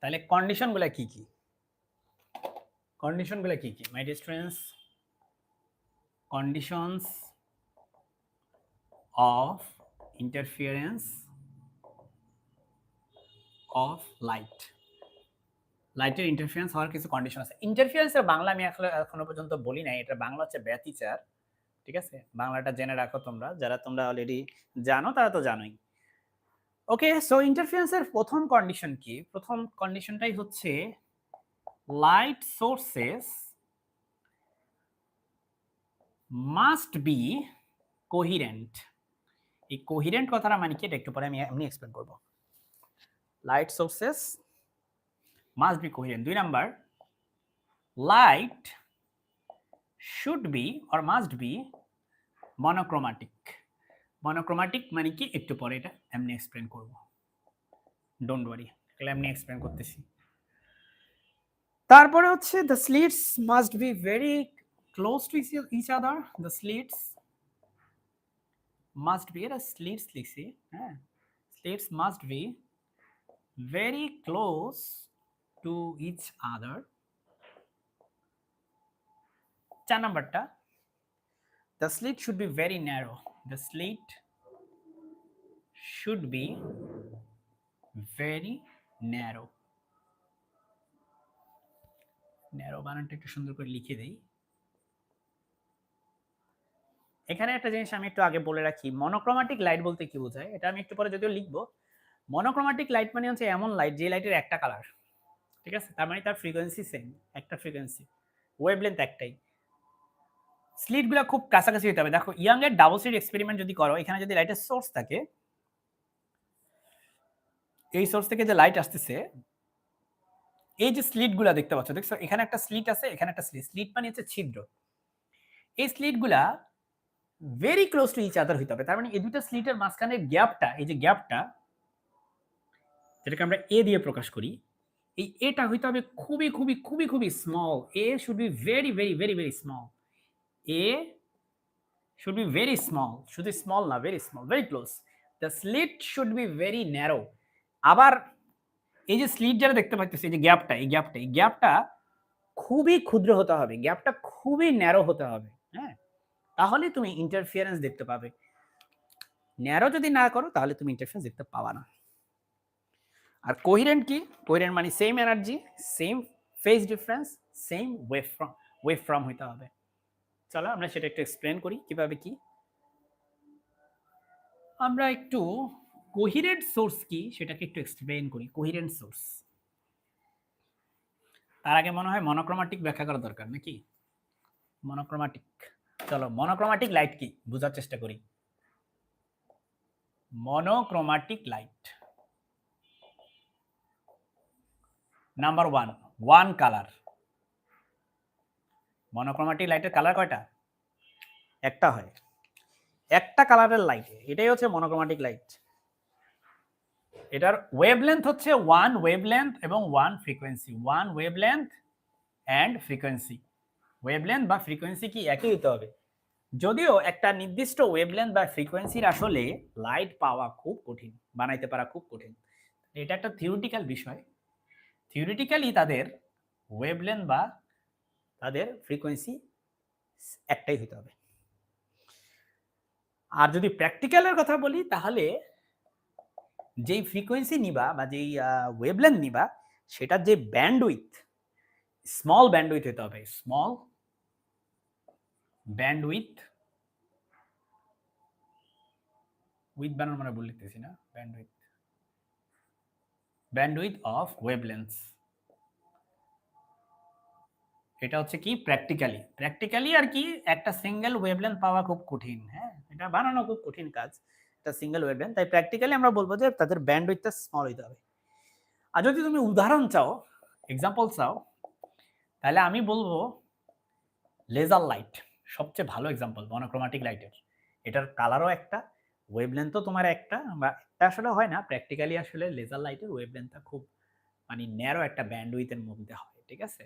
তাহলে কন্ডিশনগুলো কি কি? কন্ডিশনগুলো কি কি my dear students? Conditions of interference of light. লাইটের ইন্টারফিয়ারেন্স হওয়ার কিছু কন্ডিশন আছে। ইন্টারফিয়ারেন্সের বাংলা আমি এখনো পর্যন্ত বলি নাই, এটা বাংলা হচ্ছে ব্যতিচার। ঠিক আছে, বাংলাটা জেনে রাখো তোমরা, যারা তোমরা অলরেডি জানো তারা তো জানোই। ওকে, সো ইন্টারফিয়ারেন্সের প্রথম কন্ডিশন কি? প্রথম কন্ডিশনটাই হচ্ছে লাইট সোর্সেস মাস্ট বি কোহিরেন্ট। এই কোহিরেন্ট কথাটা মানে কি এটা একটু পরে আমি এমনি এক্সপ্লেন করব। Light sources must be coherent. 2 number, light should be or must be monochromatic. Monochromatic মানে কি একটু পরে এটা এমনি এক্সপ্লেন করব, ডোন্ট ওয়ারি, এগুলো এমনি এক্সপ্লেন করতেছি। তারপরে হচ্ছে the slits must be very close to each other. The slits must be, এটা স্লিটস লিখছি, হ্যাঁ, slits must be very close to each other. 4 নাম্বারটা, the slit should be very narrow. The slit should be very narrow. Narrow বানানটা একটু সুন্দর করে লিখে দেই। এখানে একটা জিনিস আমি একটু আগে বলে রাখি, মনোক্রোমাটিক লাইট বলতে কি বোঝায় এটা আমি একটু পরে যদিও লিখবো। মনোক্রোমাটিক লাইট মানে হচ্ছে এমন লাইট যে লাইটের একটা কালার, ঠিক আছে, তার মানে তার ফ্রিকোয়েন্সি সেম, একটা ফ্রিকোয়েন্সি, ওয়েভলেন্থ একটাই। স্লিটগুলো খুব কাছাকাছি হতে হবে। দেখো ইয়াং এর ডাবল স্লিট এক্সপেরিমেন্ট যদি করো, এখানে যদি লাইটের সোর্স থাকে, এই সোর্স থেকে যে লাইট আসতেছে, এই যে স্লিটগুলা দেখতে পাচ্ছ, দেখছো এখানে একটা স্লিট আছে, এখানে একটা স্লিট, স্লিট মানে হচ্ছে ছিদ্র। এই স্লিটগুলা very close to each other হইতে হবে। তার মানে এই দুটো স্লিটের মাঝখানের গ্যাপটা, এই যে গ্যাপটা যেটাকে আমরা এ দিয়ে প্রকাশ করি, এই এটা হইতে হবে খুবই খুবই খুবই খুবই small. A should be very very very very small. A should be very small, শুধু স্মল না, very small, very close. The slit should be very narrow. আবার এই যে স্লিট যেটা দেখতে পাচ্ছি, এই যে গ্যাপটা, এই গ্যাপটা, এই গ্যাপটা খুবই ক্ষুদ্র হতে হবে, গ্যাপটা খুবই ন্যারো হতে হবে, হ্যাঁ, তাহলে তুমি ইন্টারফিয়ারেন্স দেখতে পাবে। ন্যারো যদি না করো তাহলে তুমি ইন্টারফিয়ারেন্স দেখতে পাবা না। আর কোহিরেন্ট কি? কোহিরেন্ট মানে same energy, same phase difference, same wave from হইতে হবে। চলো আমরা সেটা একটু এক্সপ্লেন করি কিভাবে কি। আমরা একটু কোহিরেন্ট সোর্স কি সেটাকে একটু এক্সপ্লেন করি। কোহিরেন্ট সোর্স, তার আগে মনে হয় মনোক্রোমাটিক ব্যাখ্যা করা দরকার নাকি? মনোক্রোমাটিক, চলো মনোক্রোমাটিক লাইট কি বোঝার চেষ্টা করি। Monochromatic light, number one colour. Monochromatic লাইটের কালার কয়টা? একটা হয়, একটা কালারের লাইট, এটাই হচ্ছে মনোক্রোমাটিক লাইট। এটার ওয়েভলেন্থ হচ্ছে ওয়ান ওয়েভলেন্থ এবং one frequency. One wavelength and frequency. Wavelength বা ফ্রিকোয়েন্সি কি একই হতে হবে, যদিও একটা নির্দিষ্ট ওয়েভলেন্থ বা ফ্রিকোয়েন্সির আসলে লাইট পাওয়া খুব কঠিন, বানাইতে পারা খুব কঠিন। এটা একটা থিওরিটিক্যাল বিষয়। থিওরিটিক্যালি তাদের ওয়েভলেন্থ বা তাদের ফ্রিকোয়েন্সি একটাই হতে হবে। আর যদি প্র্যাকটিক্যালের কথা বলি, তাহলে যেই ফ্রিকোয়েন্সি নিবা বা যেই ওয়েভলেন্থ নিবা, সেটার যে ব্যান্ডউইথ, স্মল ব্যান্ডউইথ হতে হবে। স্মল ব্যান্ডউইথ, উইথ বানানো মানে বলে লিখতেছি না, ব্যান্ডউইথ, ব্যান্ডউইথ অফ ওয়েভলেন্থস। এটা হচ্ছে কি প্র্যাকটিক্যালি আর কি একটা সিঙ্গেল ওয়েভলেন্থ পাওয়া খুব কঠিন, হ্যাঁ, এটা বানানো খুব কঠিন কাজ, একটা সিঙ্গেল ওয়েভলেন্থ। তাই প্র্যাকটিক্যালি আমরা বলবো যে তাদের ব্যান্ডউইথটা স্মল হতে হবে। আর যদি তুমি উদাহরণ চাও, এক্সাম্পল চাও, তাহলে আমি বলবো লেজার লাইট সবচেয়ে ভালো এক্সাম্পল মনোক্রোমাটিক লাইটের। এটার কালারও একটা, ওয়েভলেন্থও তোমার একটা, বা একটা আসলে হয় না প্র্যাকটিক্যালি, আসলে লেজার লাইটের ওয়েভলেন্থটা খুব মানে ন্যারো একটা ব্যান্ডউইথের মধ্যে হয়, ঠিক আছে।